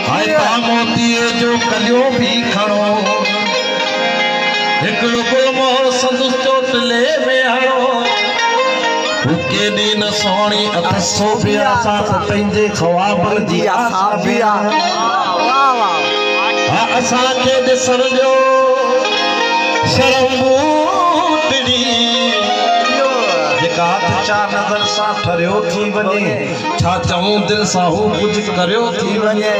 मोतीअ जो कलियो भी खणो हिकिड़ो गुलमोहर संदसि चोटले में हणो केॾी न सोणी अथ सोभिया साथ पंहिंजे ख्वाबनि जी आशा बि आहे हा असांखे ॾिसण जो शर्म ॿूटड़ी जेका हथ चा नज़र सां ठरियो थी वञे छा चऊं दिलि सां हू कुझु करियो थी वञे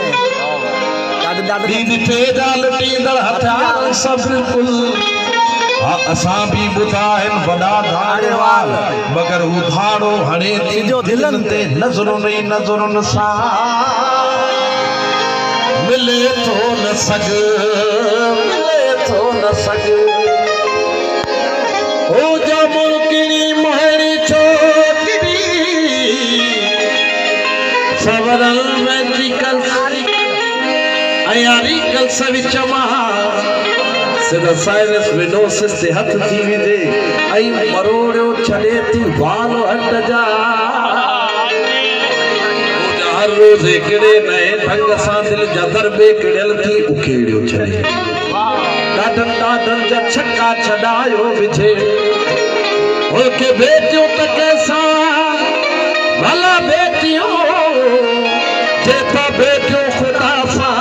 ॾिठे जा लुटींदड़ हथियार सभु बिल्कुलु हा असां बि ॿुधा आहिनि वॾा धाड़ेवार मगर हू धाड़ो हणे थी दिलनि ते नज़रुनि ई नज़रुनि सां मिले थो न सघ ओ जा मुल्किनी मोहरी छोकरी सवरल वेंट्रिकल अयारी कल सविच मां सिधा साइनस विनोसिस ते हथ थी विदे आई मरोड़ियो छॾे थी वाल हट जा हर रोज़ हिकिड़े नए ढंग सां दिल जा दरबे किड़ियल थी उखेड़ियो छॾे ॾाढनि जा छक्का छॾायो विझे उनखे बेटियो त कंहिंसां भला बेटियो जे त बेटियो ख़ुदा सां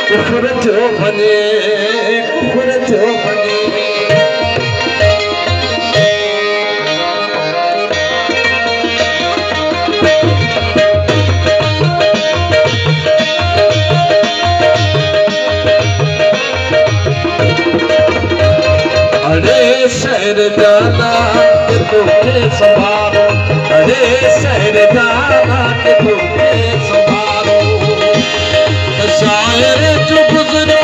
कुफर थियो वञे अरे शहर जाना के तुमने संभालो अरे शहर जाना के तुमने संभालो शायर जो गुजरो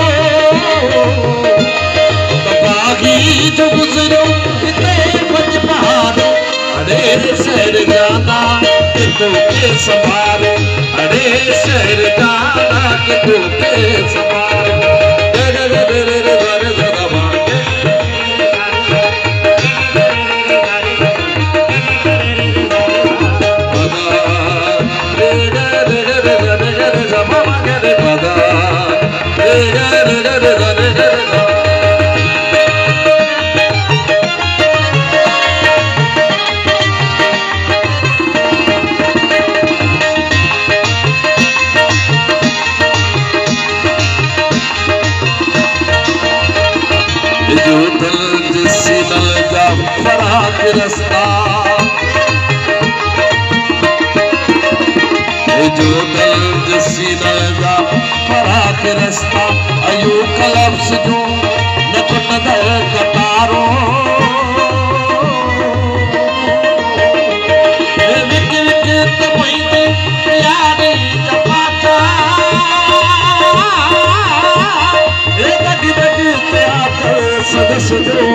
बागी जो गुजरो कितने बच पहाड़ो अरे शहर जाना के तुमने संभालो अरे शहर जाना के तुमने संभालो रस्ता जो दर्द सीनल जा फराक रस्ता अयो कलब्स जो नक नदर कतारो विक विक तपईंदे यारी जपाता ए दग दग ते आकर सदस जो